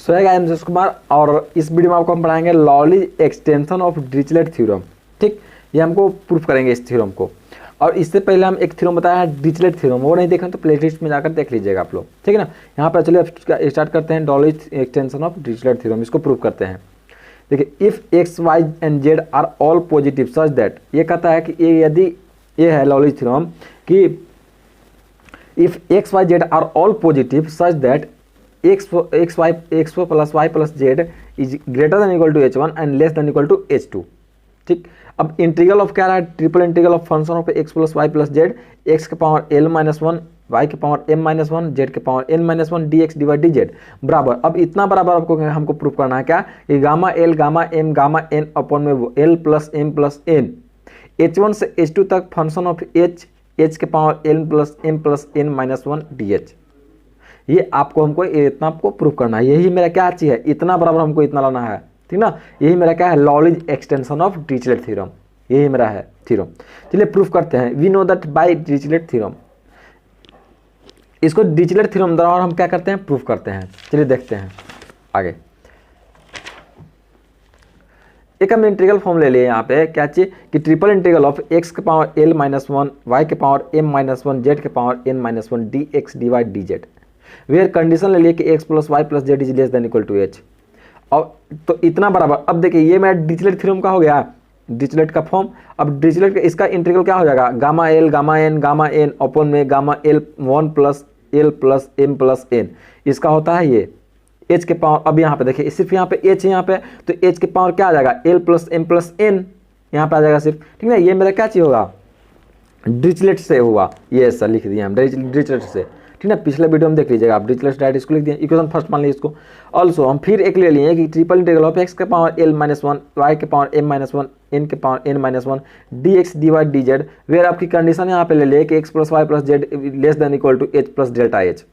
सो है guys M Kumar और इस वीडियो में आपको हम पढ़ाएंगे lollies extension of Dirichlet theorem. ठीक, ये हमको प्रूफ करेंगे इस थ्योरम को। और इससे पहले हम एक थ्योरम बताया है डिरिचलेट थ्योरम, वो नहीं देखा तो प्लेलिस्ट में जाकर देख लीजिएगा आप लोग। ठीक है ना। यहाँ पर चलिए स्टार्ट करते हैं Liouville's extension of Dirichlet theorem, इसको प्रूफ करते हैं। देखिए if x y and z are all positive such that, ये कहता है कि ये यदि ये है लॉलीज थ्योरम कि if x y z are all positive such that x plus y plus z is greater than equal to h1 and less than equal to h2। ठीक, अब इंटीग्रल ऑफ क्या रहा है, triple integral of function of x plus y plus z, x के power l minus one, y के power m minus one, z के power n minus one, d x divide d z बराबर। अब इतना बराबर आपको हमको प्रूफ करना है क्या कि gamma l gamma m gamma n upon में वो l plus m plus n h1 से h2 तक फंक्शन ऑफ h के power l plus m plus n minus one d h. ये आपको हमको इतना आपको प्रूफ करना है। यही मेरा क्या चीज है, इतना बराबर हमको इतना लाना है। ठीक ना, यही मेरा क्या है Liouville's extension of Dirichlet theorem, यही मेरा है थ्योरम। चलिए प्रूफ करते हैं। We know that by Dirichlet theorem, इसको डिरिचलेट थ्योरम द्वारा हम क्या करते हैं, प्रूफ करते हैं। चलिए देखते हैं आगे। एक हम इंटीग्रल फॉर्म ले लिए यहाँ पे, क्या चाहिए कि ट्रिपल इंटीग्रल ऑफ एक्स के power l minus one, y के power m minus one, z के power n minus one, d x divide d z. Where condition ले लिए कि x plus y plus z is less than equal to h. और तो इतना बराबर, अब देखिए ये मेरा डिरिचलेट थ्योरम का हो गया, डिरिचलेट का फॉर्म। अब डिरिचलेट का इसका इंटीग्रल क्या हो जाएगा, gamma l gamma n upon में gamma l one plus l plus m plus n, इसका होता है ये h के पावर। अब यहाँ पे देखिए सिर्फ यहाँ पे h है, यहाँ पे तो h के पावर क्या आ जाएगा l plus m plus n, यहाँ पे आ जाएगा सिर्फ। ठीक है, ये मेरा क्या चीज होगा, डिरिचलेट से हुआ, ये ऐसा लिख दिया हम डिरिचलेट से। ठीक है, पिछले वीडियो में देख लीजिएगा आप, डिरिचलेट डायरेक्ट इसको लिख दिया, इक्वेशन फर्स्ट मान लीजिए इसको। ऑल्सो हम फिर एक ले लिए कि ट्रिपल इंटीग्रल ऑफ एक्स के power l minus one, y के power m minus one, n के power n minus one, d x divide d z. Where आपकी कंडीशन यहाँ पे ले लिए कि x plus y plus z less than equal to h plus delta h,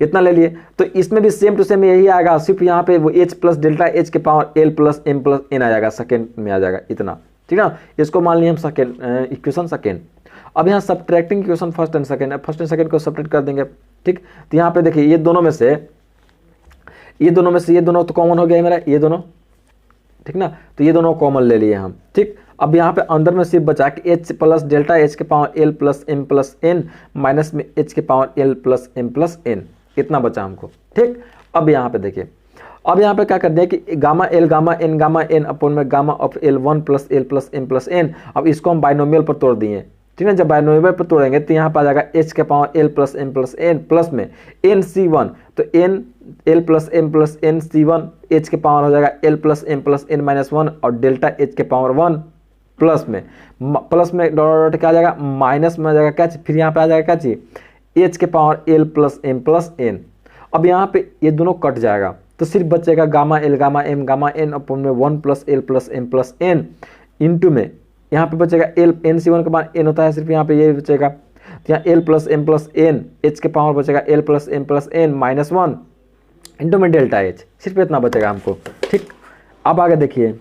इतना ले लिए। तो इसमें भी सेम टू सेम यही आएगा, सिर्फ यहाँ पे वो एच प्लस डेल्टा एच के power l plus m plus n आ जाएगा, सेकेंड में आ जाएगा इतना। ठीक है ना, इसको मान लिए हम सेकेंड इक्वेशन सेकेंड। अब यहाँ subtracting equation first and second को सब्ट्रैक्ट कर देंगे। ठीक, तो यहाँ पे देखिए ये दोनों में से ये दोनों तो कॉमन हो गया मेरा, ये दोनों। ठीक ना, तो ये दोनों कॉमन ले लिए हम। ठीक, अब यहाँ पे अंदर में सिर्फ बचा कि h प्लस डेल्टा h के power l plus m plus n minus में h के power l plus m plus n, इतना बचा हमको। ठीक, अब यहाँ पे देखिए, अब यहाँ पे क्या कर दिया कि गामा एन अपॉन में gamma of l one plus l plus m plus n. अब इसको हम बाइनोमियल पर तोड़ दिए। ठीक है, जब बाइनोमियल पर तोड़ेंगे तो यहाँ पर आ जाएगा h के power l plus m plus n plus में एन सी वन, तो n l plus m plus n c one, h के पावर हो जाएगा l plus m plus n minus one और डेल्टा एच के पावर वन प्लस में dot क्या आ जाएगा, माइनस में आ जाएगा क्या, फिर यहाँ पे आ जाएगा क्या चीज एच के power l plus m plus n. अब यहाँ पे ये दोनों कट जाएगा तो सिर्फ बचेगा gamma l gamma m gamma n upon में one plus l plus m plus n into में यहाँ पे बचेगा एल एन सी वन के बाद एन होता है, सिर्फ यहाँ पे ये बचेगा, तो यहाँ l plus m plus n, h के पावर बचेगा l plus m plus n minus one into में डेल्टा एच, सिर्फ इतना बचेगा हमको। ठीक, अब आगे देखिए,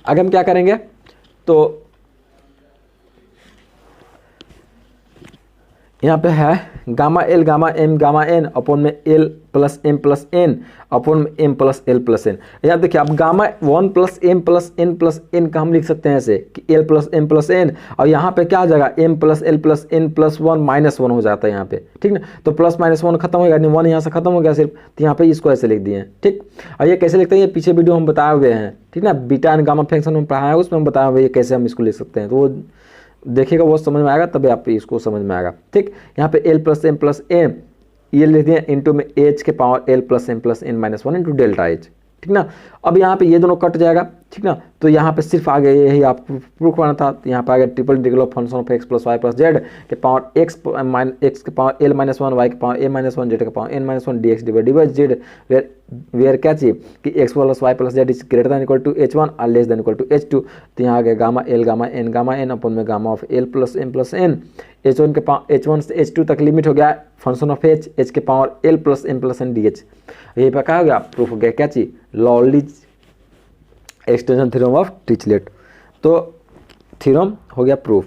आगे हम क्या करेंगे, तो यहाँ पे है gamma l gamma m gamma n upon में एल प्लस एन अपॉन में m plus l plus n. यहाँ देखिए अब gamma one plus m plus n का हम लिख सकते हैं ऐसे कि l plus m plus n, और यहाँ पे क्या आ जाएगा m plus l plus n plus one minus one हो जाता है यहाँ पे। ठीक ना, तो प्लस माइनस वन खत्म हो गया, वन यहाँ से खत्म हो गया सिर्फ, तो यहाँ पे इसको ऐसे लिख दिए। ठीक, और ये कैसे लिखते हैं, ये पीछे वीडियो हम बताए हुए हैं। ठीक ना, बीटा एंड गामा फंक्शन हम पढ़ाया है, उसमें हम बताया हुआ है कैसे हम इसको लिख सकते हैं, तो वो देखिएगा, वो समझ में आएगा तभी आप इसको समझ में आएगा। ठीक, यहाँ पे एल प्लस एम ये लिख दिए इंटू में एच के power l plus n minus one into delta h. ठीक ना, अब यहाँ पे ये दोनों कट जाएगा। ठीक ना, तो यहाँ पे सिर्फ आगे यही आप प्रूफ करना था, तो यहाँ पे आगे triple integral of function of x plus y plus z के पावर एक्स के power l minus one, y के power a minus one, z के power n minus one, d x divide z. Where क्या चाहिए कि x plus y plus z is greater than equal to h one और less than equal to h two. तो यहाँ आगे gamma n upon में gamma of L plus n, h one से h two तक लिमिट हो गया function of h के power l plus n d h. यही पर क्या हो गया, प्रूफ हो गया क्या चीज, lollies extension theorem of Dirichlet. तो थ्योरम हो गया प्रूफ।